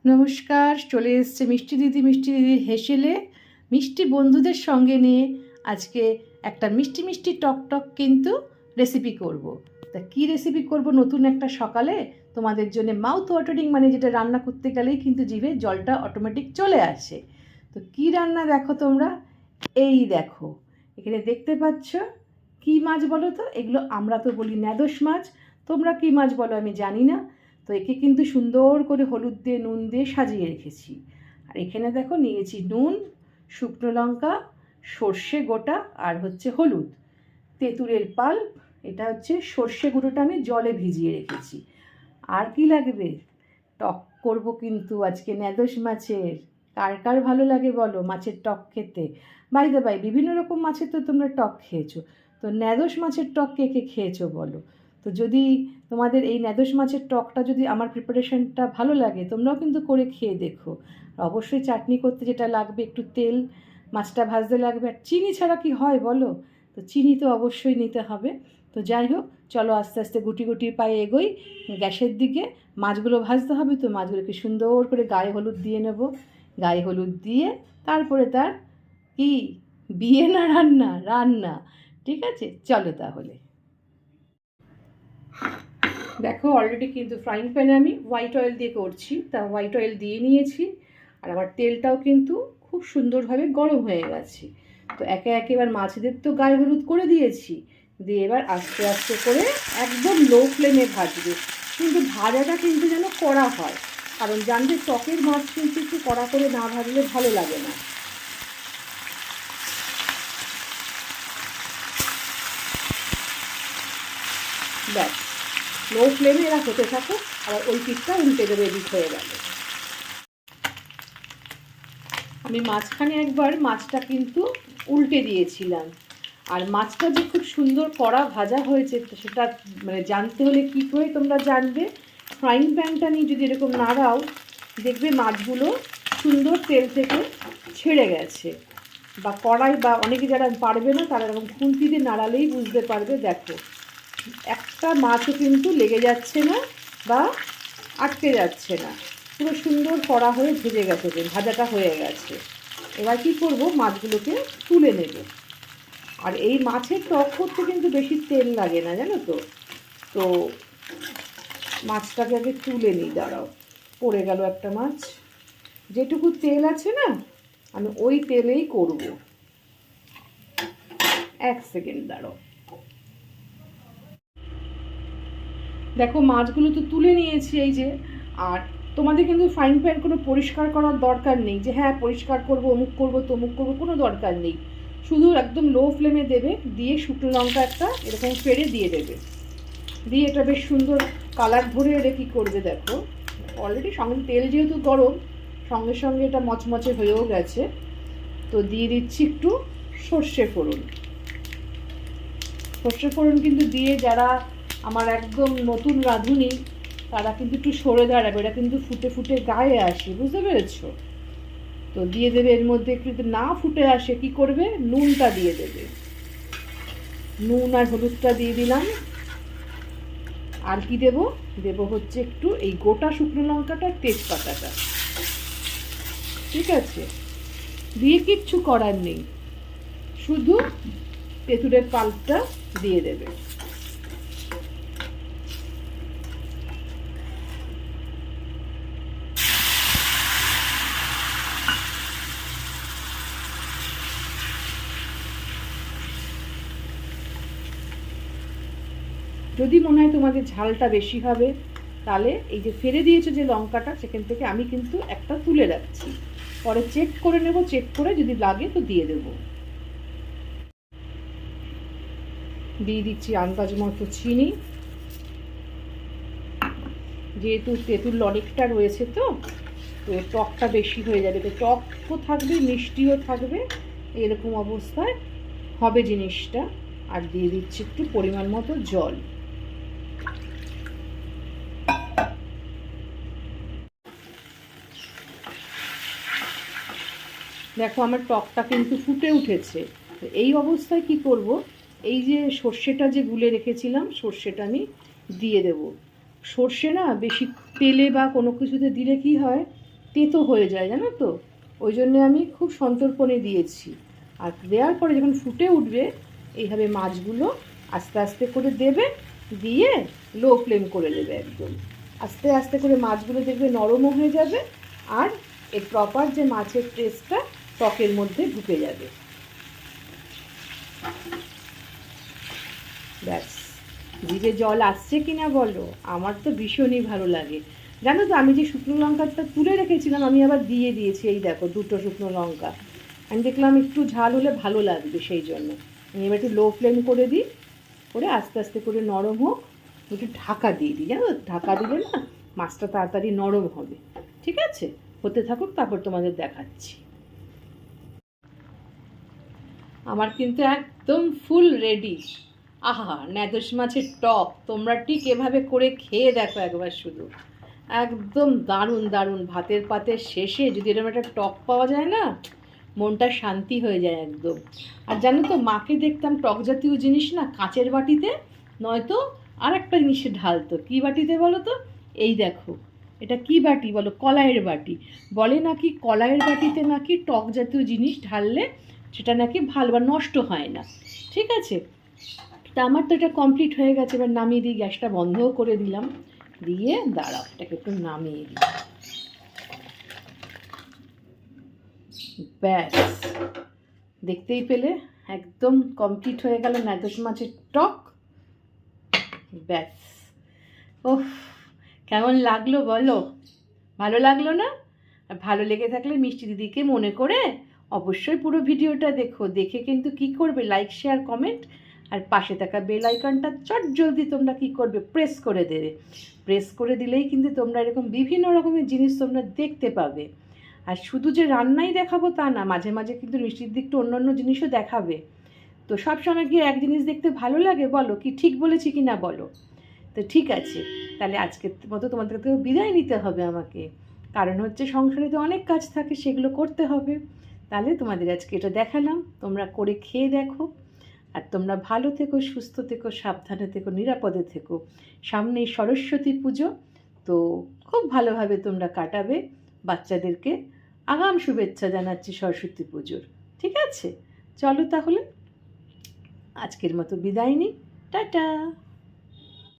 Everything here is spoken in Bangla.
নমস্কার, চলে এসছে মিষ্টি দিদির হেসেলে মিষ্টি বন্ধুদের সঙ্গে নিয়ে আজকে একটা মিষ্টি মিষ্টি টক কিন্তু রেসিপি করব। তা কী রেসিপি করব নতুন একটা সকালে তোমাদের জন্য মাউথ ওয়াটারিং, মানে যেটা রান্না করতে গেলেই কিন্তু জিভে জলটা অটোমেটিক চলে আসে। তো কী রান্না দেখো তোমরা, এই দেখো এখানে দেখতে পাচ্ছ কী মাছ বলো তো? এগুলো আমরা তো বলি ন্যাদোস মাছ, তোমরা কী মাছ বলো আমি জানি না। তো একে কিন্তু সুন্দর করে হলুদ দিয়ে নুন দিয়ে সাজিয়ে রেখেছি। আর এখানে দেখো নিয়েছি নুন, শুকনো লঙ্কা, সর্ষে গোটা আর হচ্ছে হলুদ, তেঁতুলের পাল্প, এটা হচ্ছে সর্ষে গুঁড়োটা আমি জলে ভিজিয়ে রেখেছি। আর কি লাগবে? টক করব কিন্তু আজকে ন্যাদোস মাছের। কার কার ভালো লাগে বলো মাছের টক খেতে? বাই দা বাই, বিভিন্ন রকম মাছের তো তোমরা টক খেয়েছো, তো ন্যাদোস মাছের টক কে কে খেয়েছো বলো? তো যদি তোমাদের এই ন্যাদোস মাছের টকটা যদি আমার প্রিপারেশনটা ভালো লাগে, তোমরাও কিন্তু করে খেয়ে দেখো। অবশ্যই চাটনি করতে যেটা লাগবে একটু তেল, মাছটা ভাজতে লাগবে, আর চিনি ছাড়া কি হয় বলো? তো চিনি তো অবশ্যই নিতে হবে। তো যাই হোক, চলো আস্তে আস্তে গুটি গুটির পায়ে এগোই গ্যাসের দিকে। মাছগুলো ভাজতে হবে, তো মাছগুলোকে সুন্দর করে গায়ে হলুদ দিয়ে নেব। গায়ে হলুদ দিয়ে তারপরে তার কি, বিয়ে না রান্না? রান্না। ঠিক আছে, চলো তাহলে। দেখো অলরেডি কিন্তু ফ্রাইং প্যানে আমি হোয়াইট অয়েল দিয়ে করছি, তা হোয়াইট অয়েল দিয়ে নিয়েছি। আর আমার তেলটাও কিন্তু খুব সুন্দরভাবে গরম হয়ে গেছে। তো একে একে এবার মাছদের তো গায়ে হলুদ করে দিয়েছি, দিয়ে এবার আস্তে আস্তে করে একদম লো ফ্লেমে ভাজবে। কিন্তু ভাজাটা কিন্তু যেন কড়া হয়, কারণ জানবে টকের মাছ কিন্তু একটু কড়া করে না ভাজলে ভালো লাগে না। ব্যাস, লো ফ্লেমে এরা হতে থাকো। আবার ওই পিঠটা উল্টে দেবে, এদিক হয়ে গেল। আমি মাঝখানে একবার মাছটা কিন্তু উল্টে দিয়েছিলাম। আর মাছটা যে খুব সুন্দর কড়া ভাজা হয়েছে সেটা মানে জানতে হলে কী করে তোমরা জানবে? ফ্রাইং প্যানটা নিয়ে যদি এরকম নাড়াও, দেখবে মাছগুলো সুন্দর তেল থেকে ছেড়ে গেছে। বা কড়াই, বা অনেকে যারা পারবে না তারা এরকম খুন্তি দিয়ে নাড়ালেই বুঝতে পারবে। দেখো একটা মাছও কিন্তু লেগে যাচ্ছে না বা আটকে যাচ্ছে না, পুরো সুন্দর কড়া হয়ে ভেজে গেছে, ভাজাটা হয়ে গেছে। এবার কি করব, মাছগুলোকে তুলে নেব। আর এই মাছের টক করতে কিন্তু বেশি তেল লাগে না, জানো তো। তো মাছটাকে আগে তুলে নিই, দাঁড়াও, পড়ে গেল একটা মাছ। যেটুকু তেল আছে না, আমি ওই তেলেই করব। এক সেকেন্ড দাঁড়াও। দেখো মাছগুলো তো তুলে নিয়েছি এই যে। আর তোমাদের কিন্তু ফ্রাইং প্যান কোনো পরিষ্কার করার দরকার নেই, যে হ্যাঁ পরিষ্কার করবো, অমুক করবো তমুক করবো, কোনো দরকার নেই। শুধু একদম লো ফ্লেমে দেবে, দিয়ে শুকনো লঙ্কা একটা এরকম ফেড়ে দিয়ে দেবে। দিয়ে এটা বেশ সুন্দর কালার ধরে এলে কী করবে দেখো, অলরেডি সঙ্গে তেল যেহেতু গরম, সঙ্গে সঙ্গে এটা মচমচে হয়েও গেছে। তো দিয়ে দিচ্ছি একটু সর্ষে ফোড়ন। সর্ষে ফোড়ন কিন্তু দিয়ে যারা আমার একদম নতুন রাঁধুনি তারা কিন্তু একটু সরে দাঁড়াবে, এটা কিন্তু ফুটে ফুটে গায়ে আসে, বুঝতে পেরেছো? তো দিয়ে দেবে এর মধ্যে, একটু যদি না ফুটে আসে কি করবে, নুনটা দিয়ে দেবে। নুন আর হলুদটা দিয়ে দিলাম। আর কি দেব, দেব হচ্ছে একটু এই গোটা শুকনো লঙ্কাটা, তেজপাতাটা। ঠিক আছে, দিয়ে কিচ্ছু করার নেই, শুধু তেঁতুলের পাল্পটা দিয়ে দেবে। যদি মনে হয় তোমাদের ঝালটা বেশি হবে, তাহলে এই যে ফেলে দিয়েছো যে লঙ্কাটা, সেখান থেকে আমি কিন্তু একটা তুলে রাখছি, পরে চেক করে নেব, চেক করে যদি লাগে তো দিয়ে দেব। দিয়ে দিচ্ছি আন্দাজ মতো চিনি, যেহেতু তেঁতুল অনেকটা রয়েছে তো এর টকটা বেশি হয়ে যাবে, তো টকও থাকবে মিষ্টিও থাকবে, এরকম অবস্থায় হবে জিনিসটা। আর দিয়ে দিচ্ছি একটু পরিমাণ মতো জল। দেখো আমার টকটা কিন্তু ফুটে উঠেছে। তো এই অবস্থায় কি করব, এই যে সর্ষেটা যে গুলে রেখেছিলাম, সর্ষেটা আমি দিয়ে দেব। সর্ষে না বেশি তেলে বা কোনো কিছুতে দিলে কি হয়, তেতো হয়ে যায়, জানো তো। ওই জন্য আমি খুব সন্তর্পণে দিয়েছি। আর দেওয়ার পরে যখন ফুটে উঠবে এইভাবে মাছগুলো আস্তে আস্তে করে দেবে, দিয়ে লো ফ্লেম করে দেবে একদম। আস্তে আস্তে করে মাছগুলো দেখবে নরমও হয়ে যাবে, আর এর প্রপার যে মাছের টেস্টটা টকের মধ্যে ঢুকে যাবে। ব্যাস, জিভে জল আসছে কিনা বলো? আমার তো ভীষণই ভালো লাগে। জানো তো, আমি যে শুকনো লঙ্কাটা তুলে রেখেছিলাম আমি আবার দিয়ে দিয়েছি। এই দেখো, 2টো শুকনো লঙ্কা। আমি দেখলাম একটু ঝাল হলে ভালো লাগবে, সেই জন্য আমি এবার একটু লো ফ্লেম করে দিই, করে আস্তে আস্তে করে নরম হোক, একটু ঢাকা দিয়ে দিই। জানো, ঢাকা দিলে না মাছটা তাড়াতাড়ি নরম হবে। ঠিক আছে, হতে থাকুক, তারপর তোমাদের দেখাচ্ছি। আমার কিন্তু একদম ফুল রেডি। আহা, ন্যাদোস মাছের টক তোমরা ঠিক এভাবে করে খেয়ে দেখো একবার শুধু। একদম দারুণ দারুণ। ভাতের পাতের শেষে যদি এরকম একটা টক পাওয়া যায় না, মনটা শান্তি হয়ে যায় একদম। আর জানো তো, মাকে দেখতাম টক জাতীয় জিনিস না কাঁচের বাটিতে, নয়তো আর একটা জিনিসে ঢালতো। কী বাটিতে বলো তো? এই দেখো, এটা কি বাটি বলো? কলাইয়ের বাটি। বলে নাকি কলাইয়ের বাটিতে নাকি টক জাতীয় জিনিস ঢাললে সেটা নাকি ভালো বা নষ্ট হয় না। ঠিক আছে, তা আমার তো এটা কমপ্লিট হয়ে গেছে। এবার নামিয়ে দিই, গ্যাসটা বন্ধও করে দিলাম। দিয়ে দাঁড়াও, এটাকে একটু নামিয়ে দিই। ব্যাস, দেখতেই পেলে একদম কমপ্লিট হয়ে গেল ন্যাদোস মাছের টক। ব্যাস, ওহ, কেমন লাগলো বলো? ভালো লাগলো না? আর ভালো লেগে থাকলে মিষ্টি দিদিকে মনে করে অবশ্যই পুরো ভিডিওটা দেখো। দেখে কিন্তু কি করবে, লাইক শেয়ার কমেন্ট, আর পাশে থাকা বেল আইকনটা চট জলদি তোমরা কি করবে, প্রেস করে দেবে। প্রেস করে দিলেই কিন্তু তোমরা এরকম বিভিন্ন রকমের জিনিস তোমরা দেখতে পাবে। আর শুধু যে রান্নাই দেখাবো তা না, মাঝে মাঝে কিন্তু মিষ্টির দিকটা অন্য অন্য জিনিসও দেখাবে। তো সব সময় গিয়ে এক জিনিস দেখতে ভালো লাগে বলো? কি ঠিক বলেছি কি না বলো? তো ঠিক আছে, তাহলে আজকের মতো তোমাদের থেকে বিদায় নিতে হবে আমাকে। কারণ হচ্ছে সংসারে তো অনেক কাজ থাকে, সেগুলো করতে হবে। তাহলে তোমাদের আজকে এটা দেখালাম, তোমরা করে খেয়ে দেখো। আর তোমরা ভালো থেকো, সুস্থ থেকো, সাবধানে থেকো, নিরাপদে থেকো। সামনেই সরস্বতী পুজো, তো খুব ভালোভাবে তোমরা কাটাবে। বাচ্চাদেরকে আগাম শুভেচ্ছা জানাচ্ছি সরস্বতী পুজোর। ঠিক আছে, চলো তাহলে আজকের মতো বিদায় নিই। টাটা।